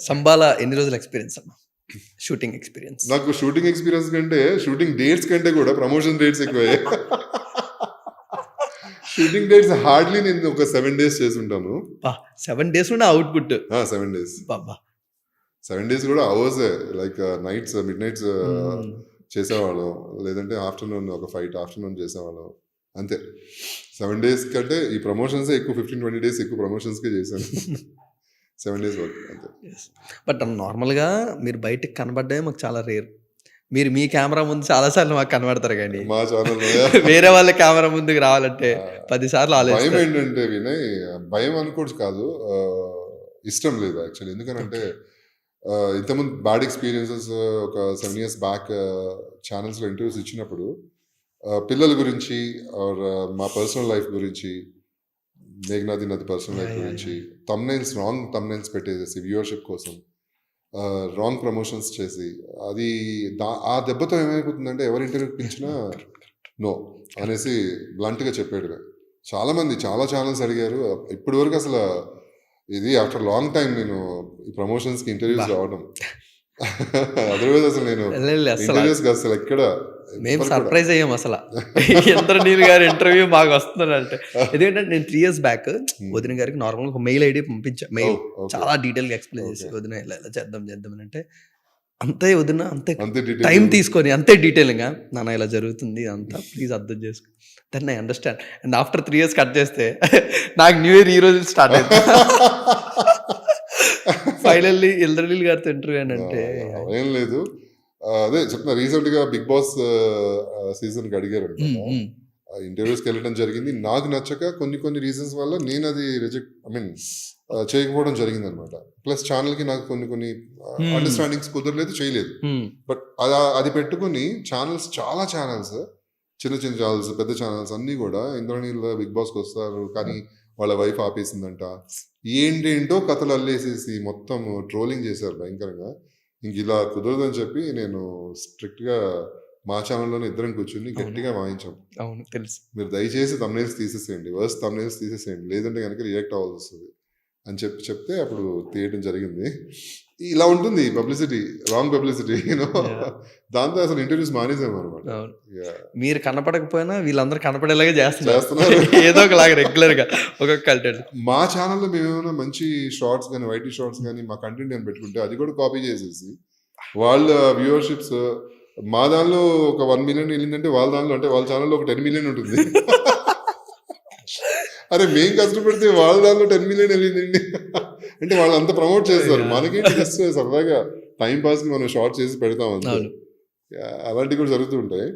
సంబాల ఎన్ని రోజుల ఎక్స్‌పీరియన్స్ అన్న? Shooting experience. నాకు షూటింగ్ ఎక్స్‌పీరియన్స్ కంటే, షూటింగ్ డేట్స్ కంటే కూడా ప్రమోషన్ డేట్స్ ఎక్కువయ్యాయి. షూటింగ్ డేట్స్ హార్డ్‌లీ నేను ఒక 7 డేస్ చేసుంటాను. 7 డేస్ నుండి అవుట్‌పుట్. 7 డేస్. అబ్బబ్బా! 7 డేస్ కూడా అవర్సే. లైక్ నైట్స్, మిడ్ నైట్స్ చేసేవాళ్ళం. లేదంటే ఆఫ్టర్‌నూన్ ఒక ఫైట్ ఆఫ్టర్‌నూన్ చేసేవాళ్ళం. అంతే. 7 డేస్ కంటే ఈ ప్రమోషన్సే ఎక్కువ. 15-20 డేస్ ఎక్కువ ప్రమోషన్స్‌కే చేశాను. 7 డేస్ వర్క్ అంతే. బట్ నార్మల్‌గా మీరు బయటకి కనపడ్డమే మాకు చాలా రేర్. మీరు మీ కెమెరా ముందు చాలా సార్లు మాకు కనబడతారు గానీ, మా ఛానెల్‌లో వేరే వాళ్ళ కెమెరా ముందుకు రావాలంటే 10 సార్లు భయం ఆలోచిస్తారు. ఏంటంటే వినయ్, భయం అనుకోవచ్చు కాదు. ఇష్టం లేదు యాక్చువల్లీ. ఎందుకనంటే ఇంతకుముందు బ్యాడ్ ఎక్స్‌పీరియన్సెస్ ఒక 7 ఇయర్స్ బ్యాక్ ఛానెల్స్‌లో ఇంటర్వ్యూస్ ఇచ్చినప్పుడు పిల్లల గురించి ఆర్ మా పర్సనల్ లైఫ్ గురించి, మేఘనాది నది పర్సనల్ లైఫ్ గురించి థంబ్‌నెయిల్స్ రాంగ్ థంబ్‌నెయిల్స్ పెట్టేసేసి వ్యూవర్‌షిప్ కోసం రాంగ్ ప్రమోషన్స్ చేసి అది ఆ దెబ్బతో ఏమైపోతుందంటే ఎవరి ఇంటర్వ్యూకి పిలిచినా నో అనేసి బ్లంట్‌గా చెప్పేయడమే. చాలామంది చాలా ఛానల్స్ అడిగారు. ఇప్పటి వరకు అసలు ఇది ఆఫ్టర్ లాంగ్ టైం నేను ఈ ప్రమోషన్స్‌కి ఇంటర్వ్యూస్ రావడం. అదర్వైజ్ అసలు నేను ఇంటర్వ్యూస్‌కి అసలు ఎక్కడ మేము సర్ప్రైజ్ అయ్యాం అసల. ఇంద్రనీల్ గారి ఇంటర్వ్యూ మాకు వస్తుందంటే. ఎందుకంటే నేను 3 ఇయర్స్ బ్యాక్ వదిన గారికి నార్మల్‌గా ఒక మెయిల్ ఐడీ పంపించా. మెయిల్ చాలా డీటెయిల్‌గా ఎక్స్‌ప్లెయిన్ చేసి, వదిన ఇలా ఇలా చేద్దాం అని అంటే, అంతే వదిన అంతే టైం తీసుకొని అంతే డీటెయిలింగ్‌గా నాన్న ఇలా జరుగుతుంది అంతా ప్లీజ్ అర్థం చేసుకో. Then I understand. And after 3 years cut చేస్తే నాకు న్యూ ఇయర్ ఈ రోజు స్టార్ట్ అయింది. ఫైనల్లీ ఇంద్రనీల్ గారితో ఇంటర్వ్యూ అని అంటే ఏం లేదు. అదే చెప్తున్నా, రీసెంట్ గా బిగ్ బాస్ సీజన్ కి అడిగారు. ఇంటర్వ్యూస్కి వెళ్ళడం జరిగింది. నాకు నచ్చక కొన్ని రీజన్స్ వల్ల నేను అది రిజెక్ట్ చేయకపోవడం జరిగింది అనమాట. ప్లస్ ఛానల్ కి నాకు కొన్ని అండర్స్టాండింగ్స్ కుదరలేదు, చేయలేదు. బట్ అది పెట్టుకుని చాలా ఛానల్స్, చిన్న ఛానల్స్, పెద్ద ఛానల్స్ అన్ని కూడా ఇంద్రనీల్ బిగ్ బాస్కి వస్తారు కానీ వాళ్ళ వైఫ్ ఆపేసిందంట, ఏంటేంటో కథలు అల్లేసేసి మొత్తం ట్రోలింగ్ చేశారు భయంకరంగా. ఇంక ఇలా కుదరదని చెప్పి నేను స్ట్రిక్ట్గా మా ఛానల్లోనే ఇద్దరం కూర్చుని గట్టిగా వాయించాం. అవును తెలుసు. మీరు దయచేసి థంబ్‌నెయిల్స్ తీసేసేయండి, వర్స్ట్ థంబ్‌నెయిల్స్ తీసేసేయండి, లేదంటే కనుక రియాక్ట్ అవ్వాల్సి వస్తుంది అని చెప్తే అప్పుడు తీయడం జరిగింది. ఇలా ఉంటుంది పబ్లిసిటీ, రాంగ్ పబ్లిసిటీ. దాంతో అసలు ఇంటర్వ్యూస్ మానేసాం అనమాట. మీరు కనపడకపోయినా వీళ్ళందరూ కనపడేలాగా చేస్తున్నారు. ఏదో ఒకలాగా రెగ్యులర్ గా ఒక్కొక్క కంటెంట్. మా ఛానల్లో మేము ఏమైనా మంచి షార్ట్స్ కానీ, వైటీ షార్ట్స్ కానీ, మా కంటెంట్ ఏమైనా పెట్టుకుంటే అది కూడా కాపీ చేసేసి వాళ్ళ వ్యూవర్షిప్స్, మా దానిలో ఒక 1 మిలియన్ వెళ్ళిందంటే వాళ్ళ దానిలో, అంటే వాళ్ళ ఛానల్లో ఒక 10 మిలియన్ ఉంటుంది. అరే మేము కష్టపడితే వాళ్ళ దానిలో 10 మిలియన్ వెళ్ళిందండి అంటే వాళ్ళు అంతా ప్రమోట్ చేస్తారు. మనకేంటి జస్ట్ సరదాగా టైం పాస్కి మనం షార్ట్ చేసి పెడతాం అంతే. అలాంటివి కూడా జరుగుతూ ఉంటాయి.